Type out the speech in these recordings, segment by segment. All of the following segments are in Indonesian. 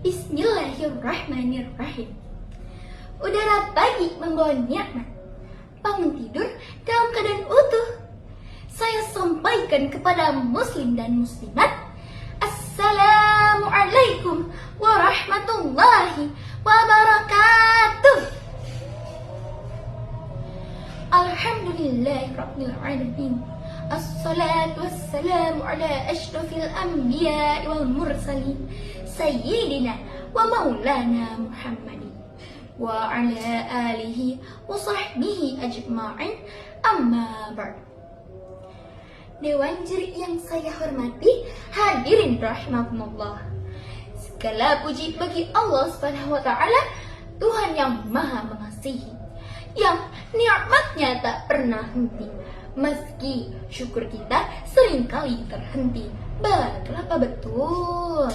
Bismillahirrahmanirrahim. Udara pagi membawa nikmat. Bangun tidur dalam keadaan utuh. Saya sampaikan kepada muslim dan muslimat, Assalamualaikum warahmatullahi wabarakatuh. Alhamdulillahirrabbilalamin. Assalatu wassalamu ala ashrafil anbiya wal mursalin, Sayyidina wa maulana Muhammadin wa ala alihi wa sahbihi ajma'in, amma ba'd. Dewan juri yang saya hormati, hadirin rahimakumullah. Segala puji bagi Allah Subhanahu wa taala, Tuhan yang Maha Mengasihi, yang nikmatnya tak pernah henti. Meski syukur kita seringkali terhenti. Kenapa betul?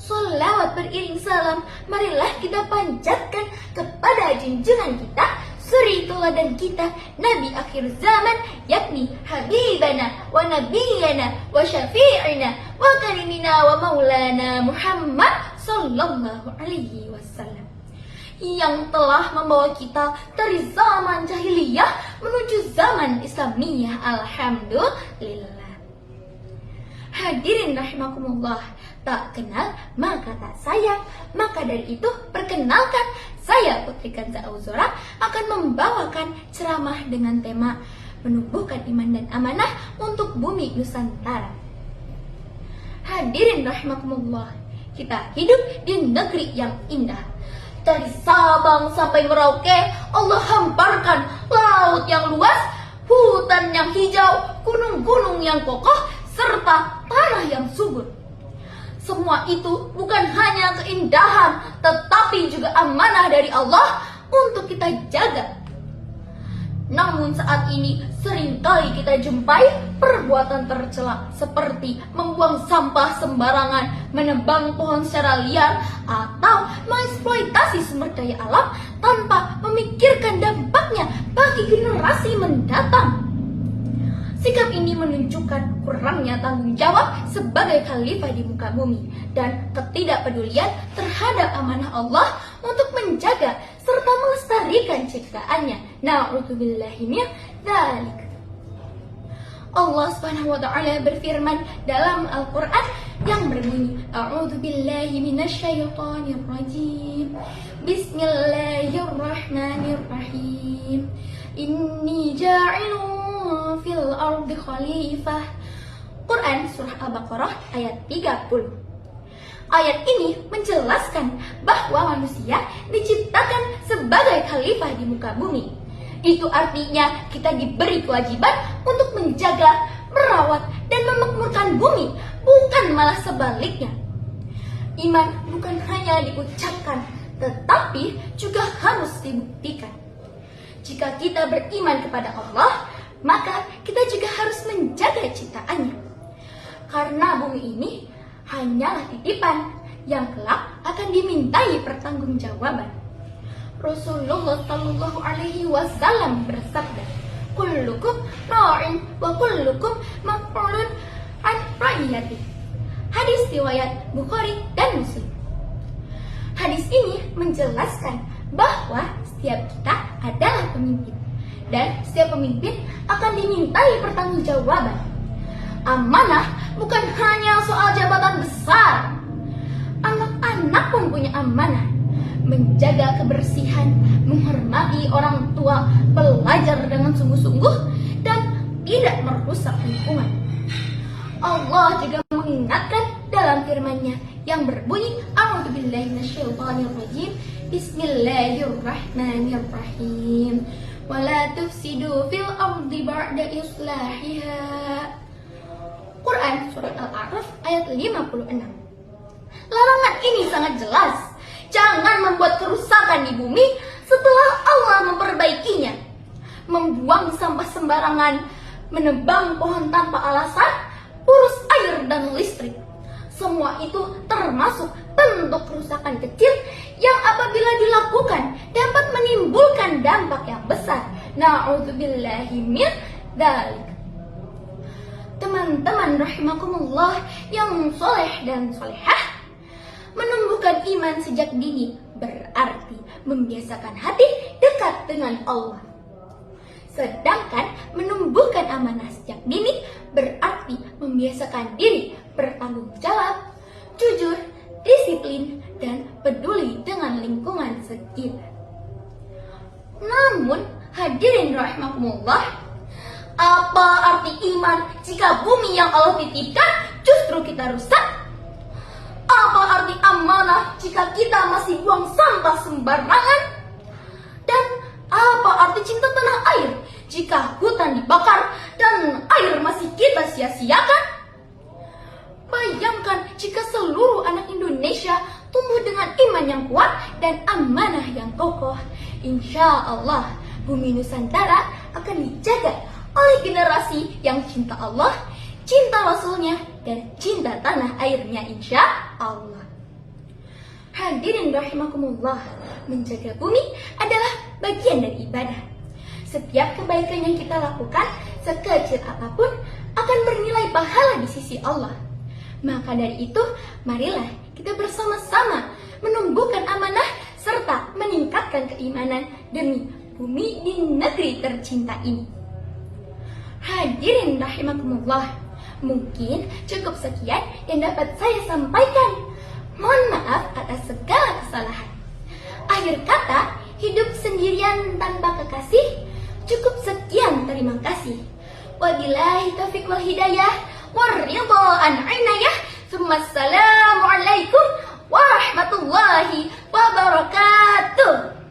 Sholawat beriring salam, marilah kita panjatkan kepada junjungan kita, suri teladan kita, Nabi akhir zaman, yakni Habibana wa Nabiyana wa Syafi'ina wa Karimina wa Maulana Muhammad sallallahu alaihi wasallam, yang telah membawa kita dari zaman jahiliyah menuju zaman Islamiyah. Alhamdulillah. Hadirin rahimakumullah, tak kenal maka tak sayang. Maka dari itu, perkenalkan, saya Putri Kanza Auzora akan membawakan ceramah dengan tema menumbuhkan iman dan amanah untuk bumi Nusantara. Hadirin rahimakumullah, kita hidup di negeri yang indah. Dari Sabang sampai Merauke, Allah hamparkan laut yang luas, hutan yang hijau, gunung-gunung yang kokoh, serta tanah yang subur. Semua itu bukan hanya keindahan, tetapi juga amanah dari Allah untuk kita jaga. Namun saat ini seringkali kita jumpai perbuatan tercela seperti membuang sampah sembarangan, menebang pohon secara liar, atau mengeksploitasi sumber daya alam tanpa memikirkan dampaknya bagi generasi mendatang. Sikap ini menunjukkan kurangnya tanggung jawab sebagai khalifah di muka bumi dan ketidakpedulian terhadap amanah Allah untuk menjaga serta melestarikan ciptaannya. Na'udzubillahi min dzalik. Allah Subhanahu wa taala berfirman dalam Al-Qur'an yang berbunyi, A'udzubillahi minasyaitonir rajim. Bismillahirrahmanirrahim. Inni ja'ilun fil ardi khalifah. Quran surah Al-Baqarah ayat 30. Ayat ini menjelaskan bahwa manusia diciptakan sebagai khalifah di muka bumi. Itu artinya kita diberi kewajiban untuk menjaga, merawat, dan memakmurkan bumi, bukan malah sebaliknya. Iman bukan hanya diucapkan, tetapi juga harus dibuktikan. Jika kita beriman kepada Allah, maka kita juga harus menjaga ciptaannya. Karena bumi ini hanyalah titipan yang kelak akan dimintai pertanggungjawaban. Rasulullah Shallallahu Alaihi Wasallam bersabda, kullukum ra'in wa kullukum mas'ulun an ra'iyati. Hadis riwayat Bukhari dan Muslim. Hadis ini menjelaskan bahwa setiap kita adalah pemimpin, dan setiap pemimpin akan dimintai pertanggungjawaban. Amanah bukan hanya soal jabatan besar. Anak-anak pun punya amanah. Menjaga kebersihan, menghormati orang tua, belajar dengan sungguh-sungguh, dan tidak merusak lingkungan. Allah juga mengingatkan dalam firman-Nya yang berbunyi, A'udzubillahi minasyaitonirrajim. Bismillahirrahmanirrahim. Wala tufsidu fil ardi ba'da islahiha. Quran surat Al-A'raf ayat 56. Larangan ini sangat jelas. Jangan membuat kerusakan di bumi setelah Allah memperbaikinya. Membuang sampah sembarangan, menebang pohon tanpa alasan, urus air dan listrik. Semua itu termasuk bentuk kerusakan kecil yang apabila dilakukan dapat menimbulkan dampak yang besar. Na'udzubillahi min dzalik. Teman-teman rahimakumullah yang soleh dan solehah, menumbuhkan beriman sejak dini berarti membiasakan hati dekat dengan Allah. Sedangkan menumbuhkan amanah sejak dini berarti membiasakan diri bertanggung jawab, jujur, disiplin, dan peduli dengan lingkungan sekitar. Namun, hadirin rahimakumullah, apa arti iman jika bumi yang Allah titipkan justru kita rusak? Apa arti amanah jika kita masih buang sampah sembarangan? Dan apa arti cinta tanah air jika hutan dibakar dan air masih kita sia-siakan? Bayangkan jika seluruh anak Indonesia tumbuh dengan iman yang kuat dan amanah yang kokoh. Insya Allah, bumi Nusantara akan dijaga oleh generasi yang cinta Allah, cinta Rasulnya, dan cinta tanah airnya insya Allah. Hadirin rahimakumullah, menjaga bumi adalah bagian dari ibadah. Setiap kebaikan yang kita lakukan, sekecil apapun, akan bernilai pahala di sisi Allah. Maka dari itu, marilah kita bersama-sama menumbuhkan amanah serta meningkatkan keimanan demi bumi di negeri tercinta ini. Hadirin rahimakumullah, mungkin cukup sekian yang dapat saya sampaikan. Mohon maaf atas segala kesalahan. Akhir kata, hidup sendirian tanpa kekasih. Cukup sekian, terima kasih. Wabillahi taufiq wal hidayah, waridha an inayah. Assalamualaikum warahmatullahi wabarakatuh.